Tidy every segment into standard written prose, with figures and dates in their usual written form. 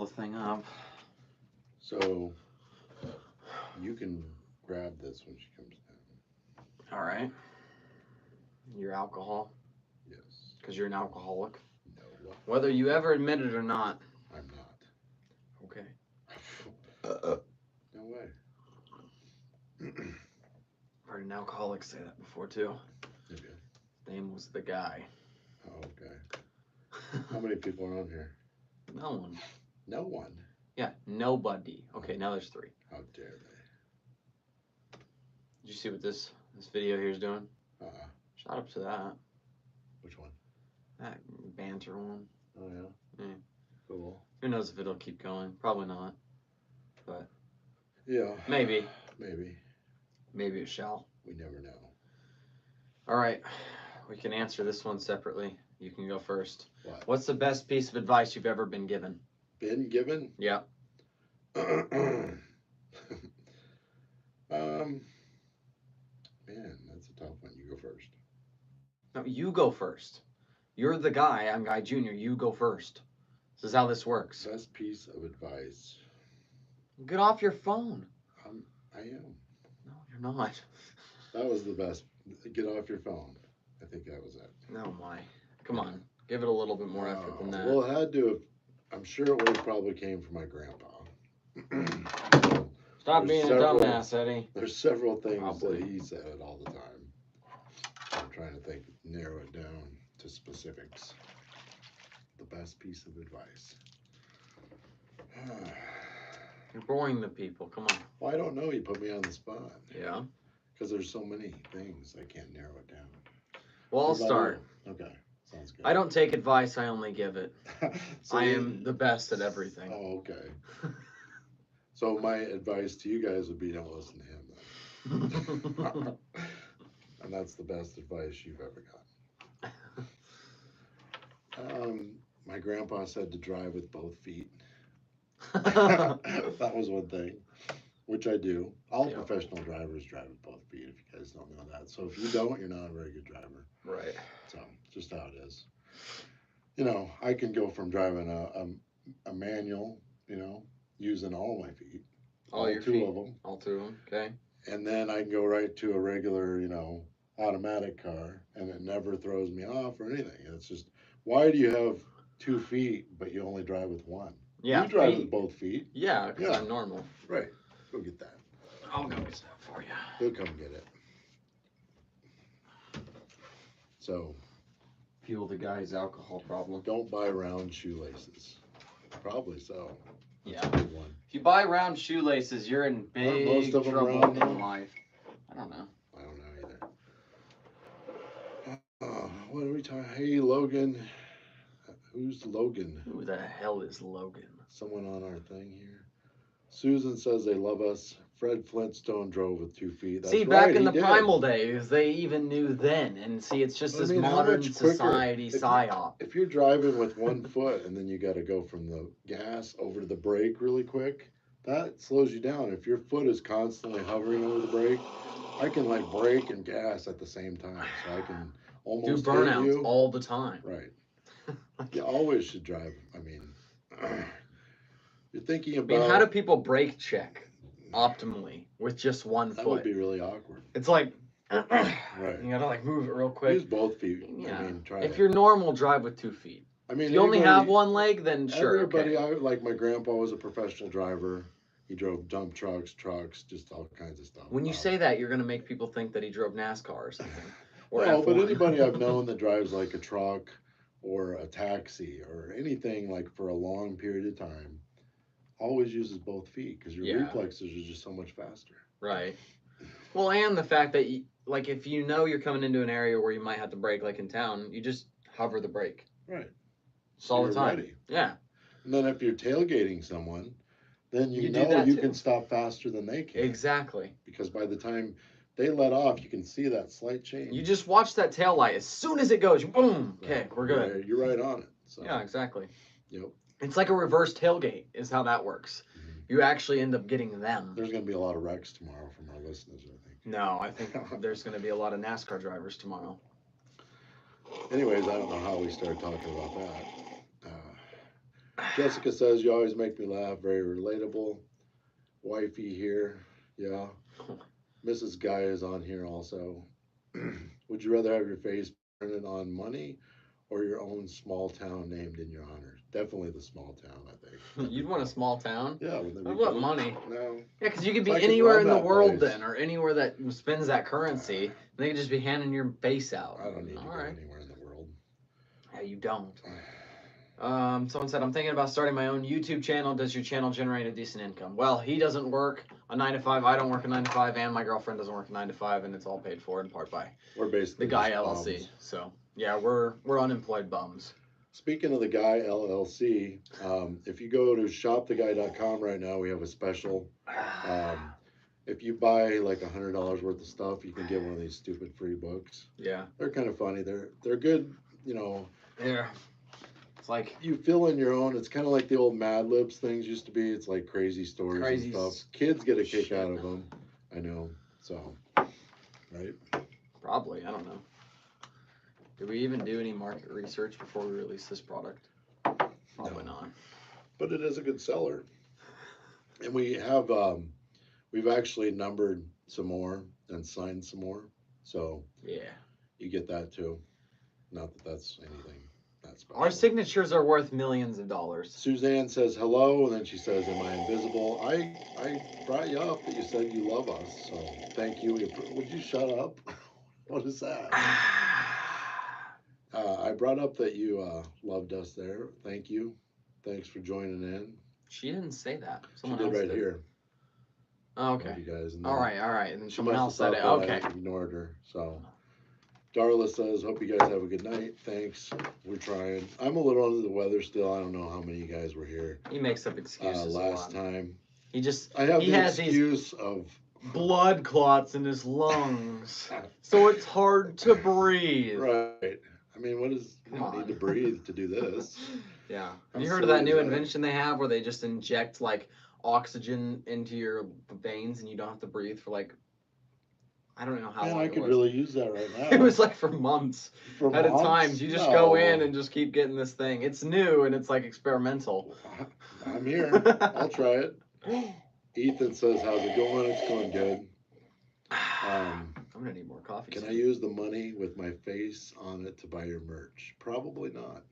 the thing up. So you can grab this when she comes down. All right. Your alcohol? Yes. Because you're an alcoholic? No. Whether you ever admit it or not. I'm not. Okay. No way. Heard an alcoholic say that before too. Okay. His name was the guy. Oh, okay. How many people are on here? No one. No one? Yeah, nobody. Okay, now there's 3. How dare they? Did you see what this video here is doing? Shout up to that. Which one? That banter one. Oh, yeah? Yeah. Cool. Who knows if it'll keep going? Probably not. But yeah. Maybe. Maybe. Maybe it shall. We never know. All right. We can answer this one separately. You can go first. What? What's the best piece of advice you've ever been given? Been given? Yeah. Man, that's a tough one. You go first. No, you go first. You're the guy. I'm Guy Jr. You go first. This is how this works. Best piece of advice. Get off your phone. I am. No, you're not. That was the best. Get off your phone. I think that was it. No, my. Come on. Give it a little bit more effort than that. Well, it had to have. I'm sure it would have probably came from my grandpa. Stop being a dumbass, Eddie. There's several things Probably. that he said all the time. I'm trying to think, narrow it down to specifics. The best piece of advice. You're boring the people. Come on. Well, I don't know. You put me on the spot. Yeah. Because there's so many things, I can't narrow it down. Well, I'll start. You? Okay. Sounds good. I don't take advice. I only give it. So I am the best at everything. Oh, okay. So my advice to you guys would be don't listen to him then. And that's the best advice you've ever gotten. My grandpa said to drive with both feet. That was one thing, which I do. All professional drivers drive with both feet, if you guys don't know that. So if you don't, you're not a very good driver. Right. So just how it is. You know, I can go from driving a manual, you know, using all my feet. All your two feet. of them. All 2 of them. Okay. And then I can go right to a regular, you know, automatic car, and it never throws me off or anything. It's just, why do you have 2 feet, but you only drive with one? Yeah. You drive with both feet. Yeah, because I'm normal. Right. Go get that. I'll go get that for you. He'll come get it. So. Fuel the guy's alcohol problem. Don't buy round shoelaces. Probably so. Yeah. That's a good one. If you buy round shoelaces, you're in big trouble in life. I don't know. I don't know either. What are we talking? Hey, Logan. Who's Logan? Who the hell is Logan? Someone on our thing here. Susan says they love us. Fred Flintstone drove with 2 feet. That's see, back in the primal days, they even knew then. And see, it's just this modern society psyop. If you're driving with 1 foot and then you got to go from the gas over to the brake really quick, that slows you down. If your foot is constantly hovering over the brake, I can like brake and gas at the same time. So I can almost do burnouts all the time. Right. You always should drive. I mean, you're thinking about. I mean, how do people brake check optimally with just 1 foot? That would be really awkward. It's like, right. You gotta like move it real quick. Use both feet. Yeah. I mean, try if you're normal, drive with 2 feet. I mean, if you only have 1 leg, then sure. Everybody, like my grandpa was a professional driver. He drove dump trucks, just all kinds of stuff. When you say that, you're gonna make people think that he drove NASCAR or something. Or no, F1. but anybody I've known that drives like a truck or a taxi or anything like for a long period of time always uses both feet because your reflexes are just so much faster. Right. Well, and the fact that, like, if you know you're coming into an area where you might have to brake, like in town, you just hover the brake. Right. So all the time. Ready. Yeah. And then if you're tailgating someone, then you know you can stop faster than they can. Exactly. Because by the time they let off, you can see that slight change. You just watch that tail light. As soon as it goes, boom. Okay, we're good. Right. You're right on it. So. Yeah, exactly. Yep. It's like a reverse tailgate is how that works. Mm-hmm. You actually end up getting them. There's going to be a lot of wrecks tomorrow from our listeners, I think. No, I think there's going to be a lot of NASCAR drivers tomorrow. Anyways, I don't know how we started talking about Jessica says you always make me laugh. Very relatable. Wifey here. Yeah. Mrs. Guy is on here also. Would you rather have your face printed on money or your own small town named in your honor? Definitely the small town, I think. That'd You'd be want a fun. small town? Yeah, when they I want become money. no. Yeah, because you could So be I could anywhere run in the that world place. then, or anywhere that spins that currency. And they could just be handing your face out. I don't need to All go right. anywhere in the world. Yeah, you don't. Someone said, I'm thinking about starting my own YouTube channel. Does your channel generate a decent income? Well, he doesn't work a 9 to 5. I don't work a 9 to 5. And my girlfriend doesn't work a 9 to 5. And it's all paid for in part by We're basically the Guy just LLC. bums. So, yeah, we're unemployed bums. Speaking of the Guy LLC, if you go to shoptheguy.com right now, we have a special. If you buy like $100 worth of stuff, you can get one of these stupid free books. Yeah. They're kind of funny. They're good. Yeah. It's like You fill in your own. It's kind of like the old Mad Libs things used to be. It's like crazy stories crazy and stuff. Kids get a kick shit. out of them. I know. So, right? Probably. I don't know. Did we even do any market research before we released this product? Probably No. not. But it is a good seller. And we've actually numbered some more and signed some more. So Yeah. you get that too. Not that that's anything that special. Our signatures are worth millions of dollars. Suzanne says hello, and then she says, "Am I invisible?" I brought you up that you said you love us, so thank you. Would you shut up? What is that? I brought up that you loved us there. Thank you. Thanks for joining in. She didn't say that. Someone she did else right did. here. Oh, Love okay. you guys. And All right. And then she someone else must have said it. thought that Okay. I ignored her. So Darla says, "Hope you guys have a good night. Thanks. We're trying. I'm a little under the weather still. I don't know how many of you guys were here He makes up excuses last a lot. time. I have the has these excuse of blood clots in his lungs, so it's hard to breathe. Right. I mean, you don't need to breathe to do this. Yeah. How Have you heard of silly that is new that? invention they have where they just inject like oxygen into your veins and you don't have to breathe for like I don't know how Man, long I it could was. really use that right now. It was like for months For at a time. months? You just No. go in and just keep getting this thing. It's new and it's like experimental. I'm here. I'll try it. Ethan says, "How's it going?" It's going good. I'm gonna need more coffee. Can soon. I use the money with my face on it to buy your merch? Probably not.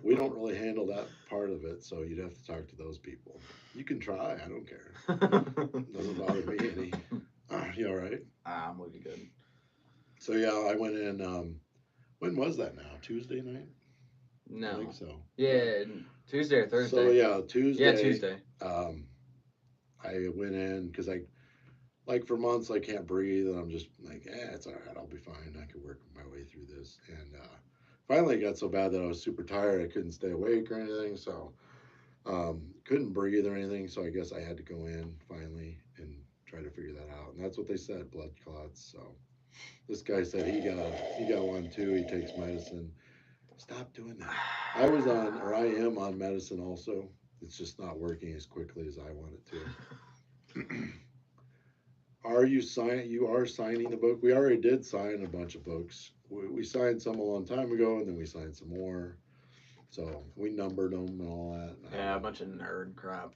We don't really handle that part of it, so you'd have to talk to those people. You can try. I don't care. Doesn't bother me any. You all right? I'm looking good. So yeah, I went in. When was that now? Tuesday night? No. I think so. Yeah, Tuesday or Thursday. So yeah, Tuesday. Yeah, Tuesday. I went in because like for months I can't breathe, and I'm just like, it's all right. I'll be fine. I can work my way through this. And finally, it got so bad that I was super tired. I couldn't stay awake or anything. So couldn't breathe or anything. So I guess I had to go in finally and try to figure that out. And that's what they said, blood clots. So this guy said he got one too. He takes medicine. Stop doing that. I am on medicine also. It's just not working as quickly as I want it to. You are signing the book? We already did sign a bunch of books. We signed some a long time ago, and then we signed some more. So we numbered them and all that. Yeah, a bunch of nerd crap.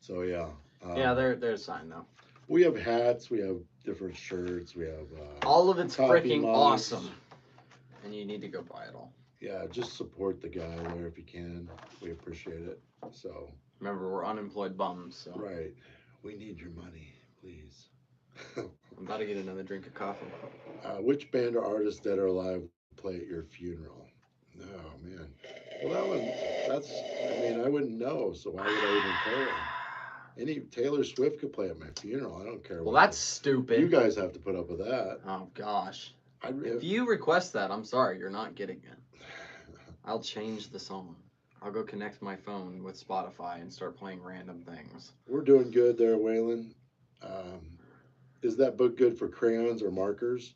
So yeah. Yeah, they're signed though. We have hats. We have different shirts. We have all of it's coffee freaking mugs. awesome, and you need to go buy it all. Yeah, just support the guy there if you can. We appreciate it. So remember, we're unemployed bums. So. Right. We need your money, please. I'm about to get another drink of coffee. Which band or artist, dead or alive, would play at your funeral? Oh man. Well, I wouldn't know, so why would I even care? Any Taylor Swift could play at my funeral. I don't care. Well, that's stupid. You guys have to put up with that. Oh gosh. If you request that, I'm sorry, you're not getting it. I'll change the song. I'll go connect my phone with Spotify and start playing random things. We're doing good there, Waylon. Is that book good for crayons or markers?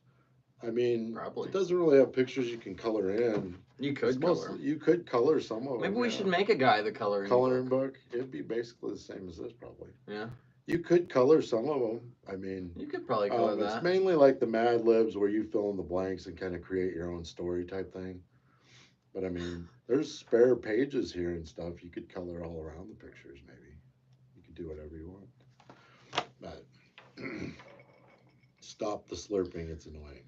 I mean, probably. It doesn't really have pictures you can color in. You could color. You could color some of them. Maybe we should make a guy the coloring book. It'd be basically the same as this, probably. Yeah. You could color some of them. I mean, you could probably color that. It's mainly like the Mad Libs where you fill in the blanks and kind of create your own story type thing. But I mean, there's spare pages here and stuff. You could color all around the pictures, maybe. You could do whatever you want. But stop the slurping, it's annoying.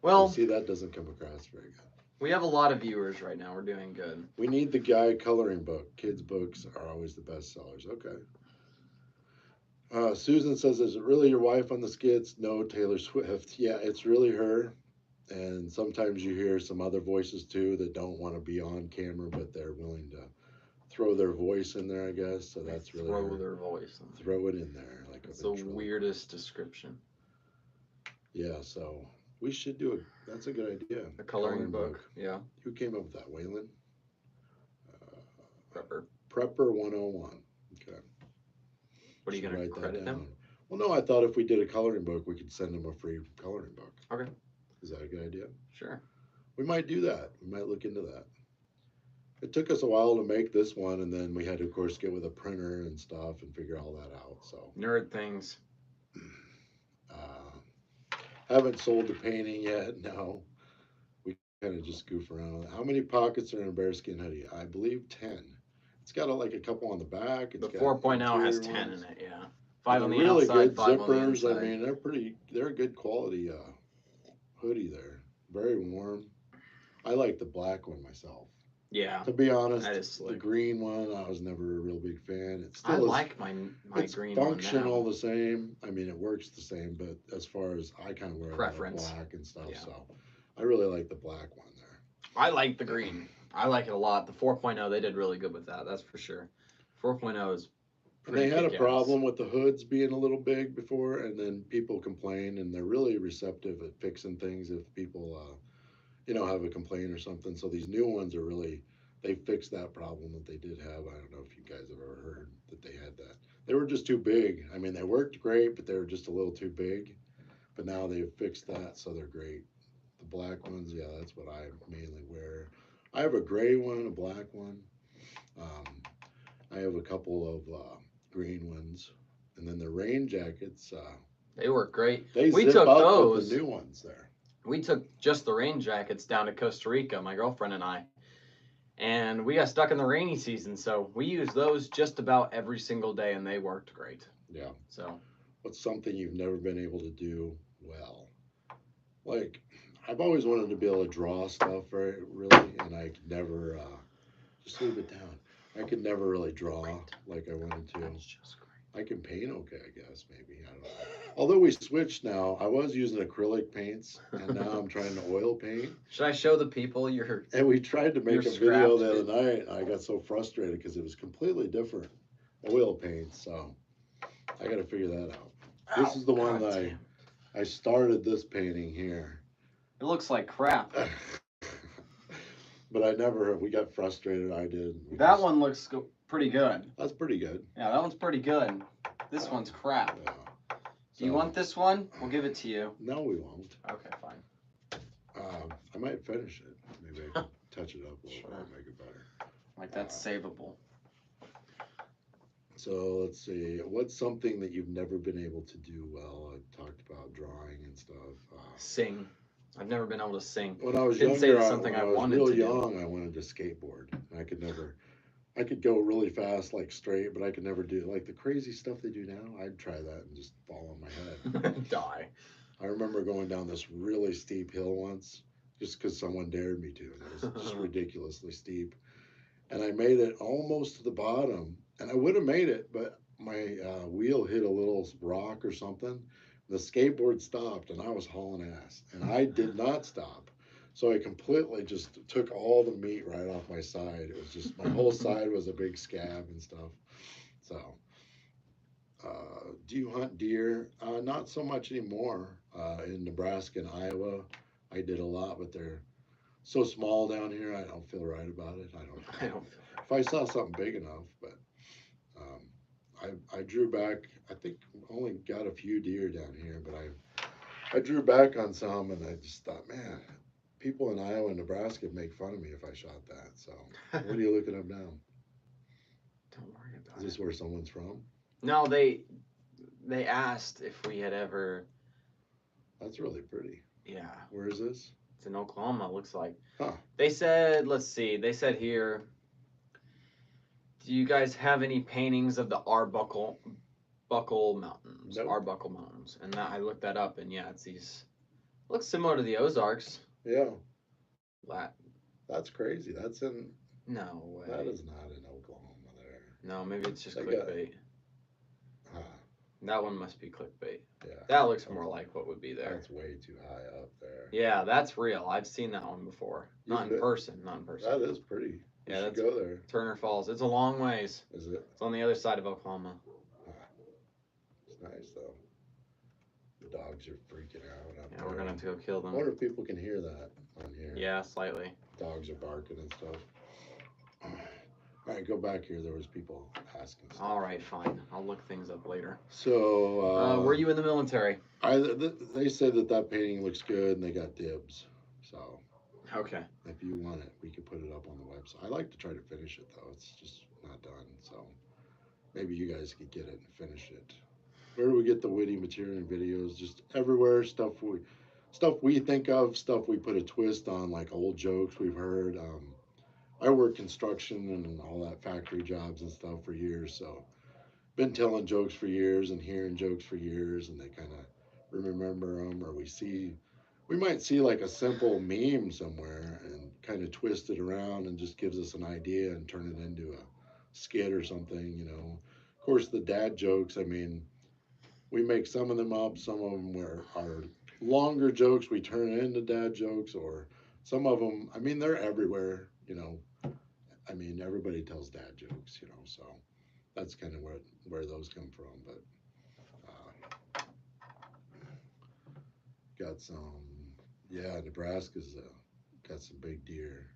Well, you see, that doesn't come across very good. We have a lot of viewers right now. We're doing good. We need the guy coloring book. Kids' books are always the best sellers. Okay. Susan says, is it really your wife on the skits? No, Taylor Swift. Yeah, it's really her. And sometimes you hear some other voices too that don't want to be on camera, but they're willing to throw their voice in there, I guess. So that's really throw her. their voice. Throw it in there like it's the weirdest description. Yeah, so we should do it. That's a good idea. A coloring book. Yeah. Who came up with that? Waylon? Prepper. Prepper 101. Okay. What are you going to credit him? Well, no, I thought if we did a coloring book, we could send him a free coloring book. Okay. Is that a good idea? Sure. We might do that. We might look into that. It took us a while to make this one, and then we had to, of course, get with a printer and stuff and figure all that out. So nerd things. Haven't sold the painting yet. No, we kind of just goof around. How many pockets are in a bearskin hoodie? I believe 10. It's got like a couple on the back. The 4.0 has 10 in it. Yeah. 5 on the really outside, good 5 zippers. on the inside. I mean, they're a good quality hoodie there. Very warm. I like the black one myself. Yeah. To be honest, that is the green one, I was never a real big fan. It still I like my green one. It's functional the same. I mean, it works the same, but as far as I kind of wear preference, black and stuff, so I really like the black one there. I like the green. I like it a lot. The 4.0, they did really good with that. That's for sure. 4.0 is. And they had a problem with the hoods being a little big before, and then people complain, and they're really receptive at fixing things if people, have a complaint or something. So these new ones are really, they fixed that problem that they did have. I don't know if you guys have ever heard that they had that. They were just too big. I mean, they worked great, but they were just a little too big. But now they've fixed that, so they're great. The black ones, yeah, that's what I mainly wear. I have a gray one, a black one. I have a couple of green ones, and then the rain jackets. They work great. We took those. With the new ones there. We took just the rain jackets down to Costa Rica, my girlfriend and I, and we got stuck in the rainy season, so we used those just about every single day, and they worked great. Yeah. So. What's something you've never been able to do well? Like, I've always wanted to be able to draw stuff really, and I could never. Just leave it down. I could never really draw like I wanted to. That's just great. I can paint okay, I guess, maybe. I don't know. Although we switched now, I was using acrylic paints, and now I'm trying to oil paint. Should I show the people your? And we tried to make a video the other night, and I got so frustrated because it was completely different oil paint, so I got to figure that out. This is the one that I started this painting here. It looks like crap. But we got frustrated, I did. That one looks pretty good. That's pretty good. Yeah, that one's pretty good. This one's crap. Yeah. Do you want this one? We'll give it to you. No, we won't. Okay, fine. I might finish it. Maybe I can touch it up a little bit, make it better. Like that's savable. So let's see. What's something that you've never been able to do well? I talked about drawing and stuff. Sing. I've never been able to sing. When I was younger, I wanted to skateboard. I could go really fast, like straight, but I could never do like the crazy stuff they do now. I'd try that and just fall on my head. Die. I remember going down this really steep hill once, just because someone dared me to. And it was just ridiculously steep. And I made it almost to the bottom, and I would have made it, but my wheel hit a little rock or something. The skateboard stopped, and I was hauling ass, and I did not stop. So I completely just took all the meat right off my side. It was just, my whole side was a big scab and stuff. So, do you hunt deer? Not so much anymore. In Nebraska and Iowa, I did a lot, but they're so small down here, I don't feel right about it. I don't feel right. If I saw something big enough, but I drew back. I think only got a few deer down here, but I drew back on some, and I just thought, man, people in Iowa and Nebraska would make fun of me if I shot that. So what are you looking up now? Don't worry about it. Is this where someone's from? No, they asked if we had ever. That's really pretty. Yeah. Where is this? It's in Oklahoma, it looks like. Huh. They said, let's see, they said here, do you guys have any paintings of the Arbuckle Mountains? Nope. Arbuckle Mountains. And that, I looked that up, and yeah, it's these, looks similar to the Ozarks. Yeah. That, That's crazy. That's in. no way. That is not in Oklahoma there. No, maybe it's just They clickbait. Huh. That one must be clickbait. Yeah. That looks more like what would be there. That's way too high up there. Yeah, that's real. I've seen that one before. Not You've in been- person. Not in person. That is pretty. You Yeah, should that's go there. Turner Falls. It's a long ways. Is it? It's on the other side of Oklahoma. It's nice though. The dogs are freaking out up Yeah, there. we're gonna have to go kill I them. wonder if people can hear that on here. Yeah, slightly. Dogs are barking and stuff. All right, go back here. There was people asking stuff. All right, fine. I'll look things up later. So, were you in the military? They said that painting looks good and they got dibs. So, Okay. if you want it, we could put it up on the website. I like to try to finish it though. It's just not done. So, maybe you guys could get it and finish it. Where do we get the witty material and videos? Just everywhere. Stuff we think of, stuff we put a twist on, like old jokes we've heard. I work construction and all that factory jobs and stuff for years, so been telling jokes for years and hearing jokes for years, and they kind of remember them, or we might see like a simple meme somewhere and kind of twist it around and just gives us an idea and turn it into a skit or something, you know. Of course, the dad jokes, I mean, we make some of them up, some of them are longer jokes, we turn it into dad jokes, or some of them, I mean, they're everywhere, you know. I mean, everybody tells dad jokes, you know, so that's kind of where those come from. But got some, yeah, Nebraska's got some big deer.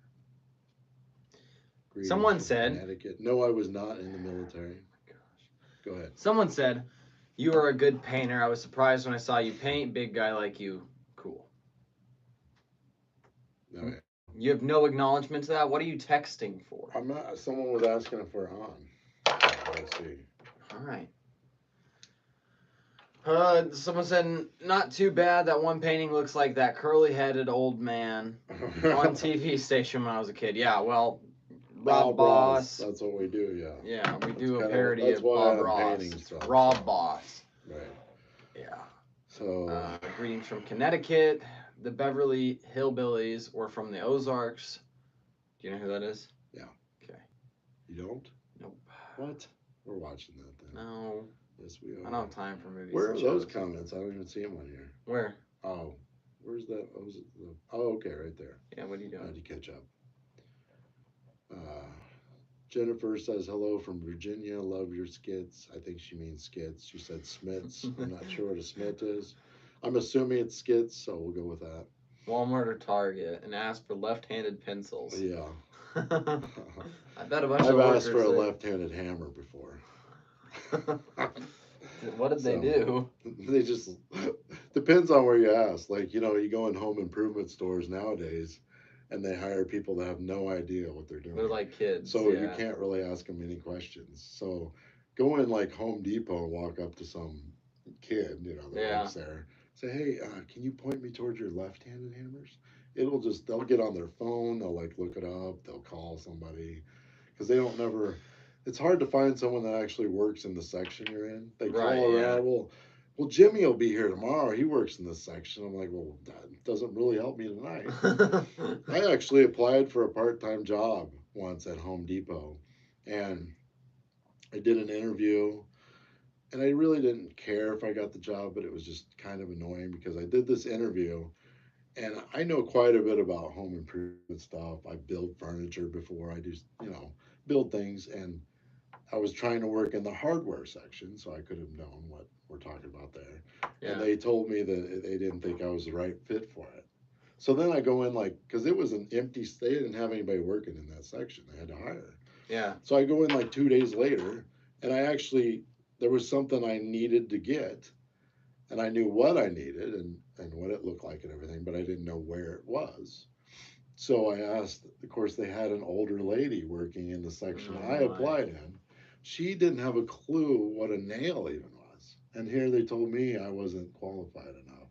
Greetings Someone from said, Connecticut. No, I was not in the military. Go ahead. Someone said, you are a good painter. I was surprised when I saw you paint. Big guy like you. Cool. No, yeah. You have no acknowledgement to that? What are you texting for? I'm not. Someone was asking if we're on. Let's see. All right. Someone said, not too bad. That one painting looks like that curly-headed old man on TV station when I was a kid. Yeah, well, Rob Boss. That's what we do, yeah. Yeah, we do a kinda- parody that's of why Bob I'm Ross. painting It's stuff. Rob Boss. Right. Yeah. So. Greetings from Connecticut. The Beverly Hillbillies were from the Ozarks. Do you know who that is? Yeah. Okay. You don't? Nope. What? We're watching that then. No. Yes, we are. I don't have time for movies. Where are and those shows. comments? I don't even see them on here. Where? Oh, where's that? Oh, okay, right there. Yeah, what are you I had doing? to catch up. Jennifer says hello from Virginia. Love your skits. I think she means skits. She said smits. I'm not sure what a smit is. I'm assuming it's skits, so we'll go with that. Walmart or Target and ask for left-handed pencils. Yeah. I bet a bunch I've of asked for a workers left-handed hammer before. What did they do? They just depends on where you ask. Like, you know, you go in home improvement stores nowadays and they hire people that have no idea what they're doing. They're like kids. So yeah. you can't really ask them any questions. So go in like Home Depot and walk up to some kid, you know, that works there. Say, hey, can you point me towards your left-handed hammers? They'll get on their phone. They'll like look it up. They'll call somebody because they don't never. It's hard to find someone that actually works in the section you're in. They call around. Yeah. Well, Jimmy will be here tomorrow. He works in this section. I'm like, well, that doesn't really help me tonight. I actually applied for a part-time job once at Home Depot, and I did an interview, and I really didn't care if I got the job, but it was just kind of annoying because I did this interview, and I know quite a bit about home improvement stuff. I built furniture before. I do, you know, build things, and I was trying to work in the hardware section, so I could have known what we're talking about there. Yeah. And they told me that they didn't think I was the right fit for it. So then I go in like, because it was an empty, they didn't have anybody working in that section. They had to hire. Yeah. So I go in like 2 days later, and there was something I needed to get, and I knew what I needed and what it looked like and everything, but I didn't know where it was. So I asked, of course, they had an older lady working in the section I applied in. She didn't have a clue what a nail even was. And here they told me I wasn't qualified enough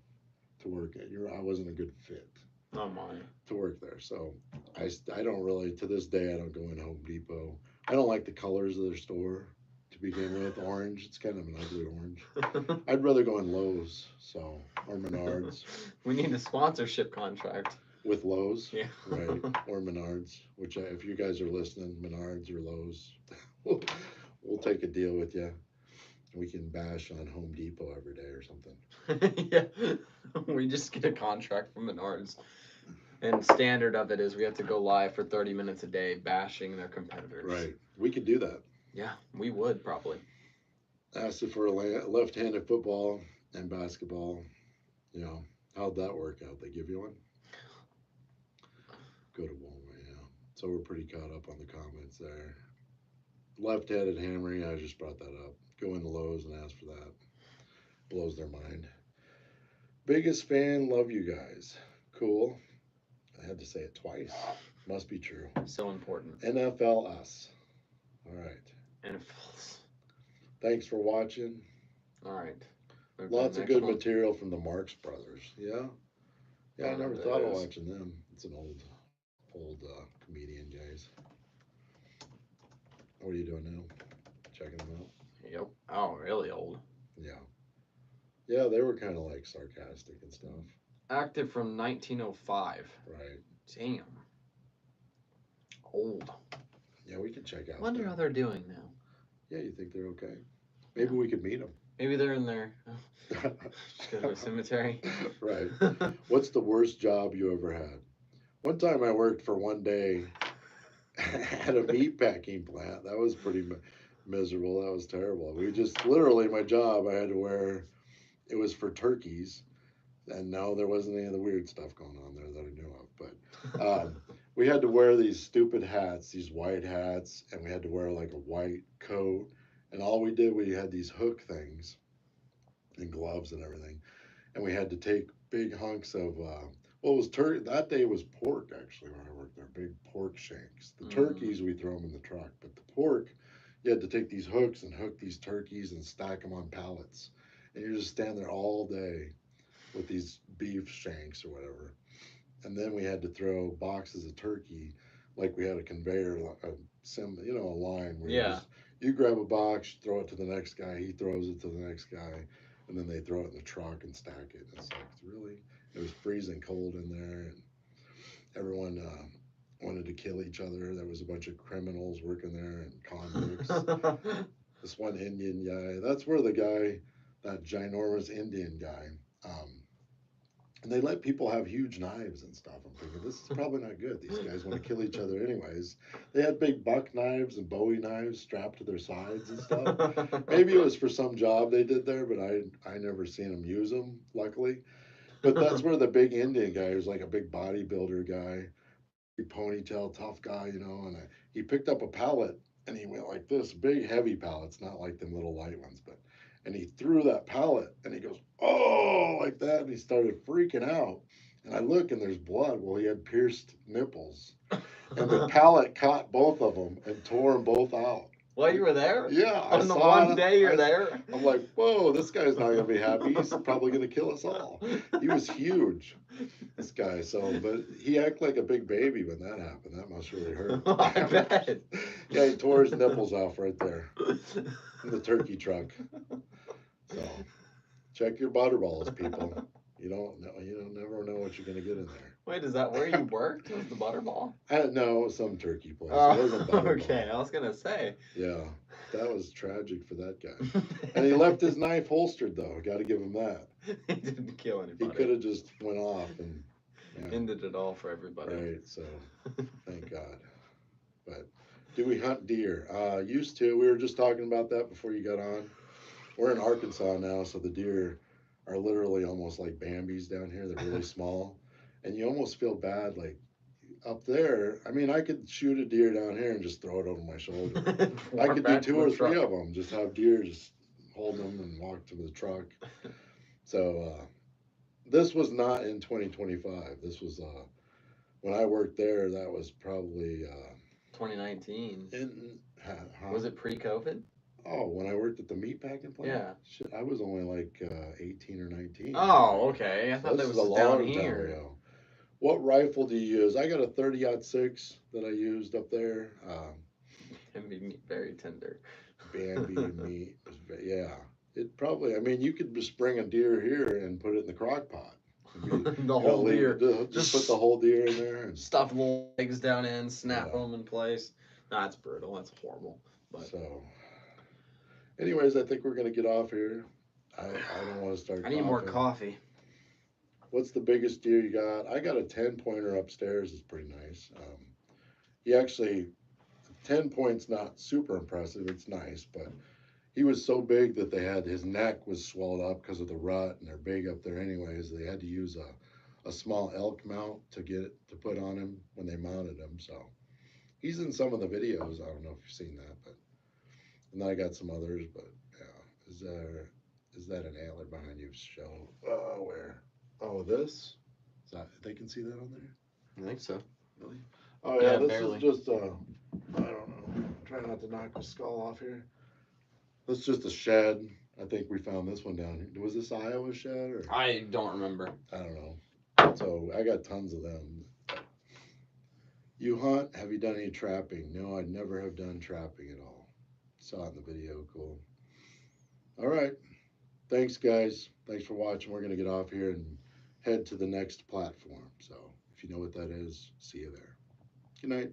to work at I wasn't a good fit. Oh my. to work there. So I don't really, to this day, I don't go in Home Depot. I don't like the colors of their store to begin with. Orange, it's kind of an ugly orange. I'd rather go in Lowe's, so, or Menards. We need a sponsorship contract. With Lowe's, Yeah. right, or Menards, which if you guys are listening, Menards or Lowe's, we'll take a deal with you. We can bash on Home Depot every day or something. Yeah. We just get a contract from Menards. And standard of it is we have to go live for 30 minutes a day bashing their competitors. Right. We could do that. Yeah, we would probably. Asked it for a left-handed football and basketball. You know, how'd that work out? They give you one? Go to Walmart, yeah. So we're pretty caught up on the comments there. Left-handed hammering, I just brought that up. Go into Lowe's and ask for that. Blows their mind. Biggest fan, love you guys. Cool. I had to say it twice. Must be true. So important. NFL us. All right. And Thanks for watching. all right. Lots of good material from the Marx Brothers. Yeah. Yeah, I never thought of watching them. It's an old comedian, guys. What are you doing now? Checking them out? Yep. Oh, really old. Yeah. Yeah, they were kind of like sarcastic and stuff. Active from 1905. Right. Damn. Old. Yeah, we could check out. Wonder how they're doing now. Yeah, you think they're okay? Maybe we could meet them. Maybe they're in there. Just go to a cemetery. Right. What's the worst job you ever had? One time I worked for one day at a meat packing plant. That was pretty miserable. That was terrible. We just literally, my job, I had to wear, it was for turkeys. And no, there wasn't any of the weird stuff going on there that I knew of. But we had to wear these stupid hats, these white hats, and we had to wear like a white coat. And all we did, we had these hook things and gloves and everything. And we had to take big hunks of, well, it was turkey. That day was pork, actually, when I worked there, big pork shanks. The turkeys, we throw them in the truck. But the pork, you had to take these hooks and hook these turkeys and stack them on pallets. And you just stand there all day with these beef shanks or whatever. And then we had to throw boxes of turkey, like we had a conveyor, a line where you grab a box, throw it to the next guy, he throws it to the next guy, and then they throw it in the truck and stack it. And it's like, really? It was freezing cold in there, and everyone wanted to kill each other. There was a bunch of criminals working there and convicts. This one Indian guy, that's where that ginormous Indian guy, and they let people have huge knives and stuff. I'm thinking, this is probably not good. These guys want to kill each other anyways. They had big buck knives and Bowie knives strapped to their sides and stuff. Maybe it was for some job they did there, but I never seen them use them, luckily. But that's where the big Indian guy, who's like a big bodybuilder guy, big ponytail, tough guy, and he picked up a pallet and he went like this, big heavy pallets, not like them little light ones, and he threw that pallet and he goes, oh, like that. And he started freaking out. And I look and there's blood. Well, he had pierced nipples. And the pallet caught both of them and tore them both out. Well, you were there? Yeah. On the one day you're there? I'm like, whoa, this guy's not going to be happy. He's probably going to kill us all. He was huge, this guy. But he acted like a big baby when that happened. That must really hurt. I bet. Yeah, he tore his nipples off right there in the turkey truck. So check your butterballs, people. You don't know. You never know what you're gonna get in there. Wait, is that where you worked? Was the butterball? No, some turkey place. Oh, it wasn't butterball. Okay, I was gonna say. Yeah, that was tragic for that guy. And he left his knife holstered though. Got to give him that. He didn't kill anybody. He could have just went off and ended it all for everybody. Right. So thank God. But do we hunt deer? Used to. We were just talking about that before you got on. We're in Arkansas now, so the deer are literally almost like Bambis down here. They're really small. And you almost feel bad, like, up there. I mean, I could shoot a deer down here and just throw it over my shoulder. I could do 2 or 3 of them, just have deer, just hold them and walk to the truck. So this was not in 2025. This was, when I worked there, that was probably... 2019. Huh? Was it pre-COVID? Oh, when I worked at the meatpacking plant? Yeah. Shit, I was only like 18 or 19. Oh, okay. I thought that was a down long here. time ago. What rifle do you use? I got a 30-06 that I used up there. Bambi meat, very tender. Bambi meat. Yeah. It probably, I mean, you could just bring a deer here and put it in the crock pot. The whole deer. Just put the whole deer in there. And, stuff little legs down in, snap Yeah. them in place. Nah, it's brutal. That's horrible. But so, anyways, I think we're going to get off here. I don't want to start I need more coughing. coffee. What's the biggest deer you got? I got a 10-pointer upstairs. It's pretty nice. He actually, 10 points not super impressive. It's nice, but he was so big that his neck was swelled up because of the rut, and they're big up there anyways. They had to use a small elk mount to put on him when they mounted him. So he's in some of the videos. I don't know if you've seen that, but and then I got some others. But yeah, is that an antler behind you? Show where? Oh, this. Is that they can see that on there? I think so. Really? Oh yeah, Yeah, this barely. is just I don't know. Try not to knock the skull off here. That's just a shed. I think we found this one down here. Was this Iowa shed or? I don't remember. I don't know. So I got tons of them. You hunt? Have you done any trapping? No, I never have done trapping at all. Saw it in the video. Cool. All right. Thanks, guys. Thanks for watching. We're going to get off here and head to the next platform. So if you know what that is, see you there. Good night.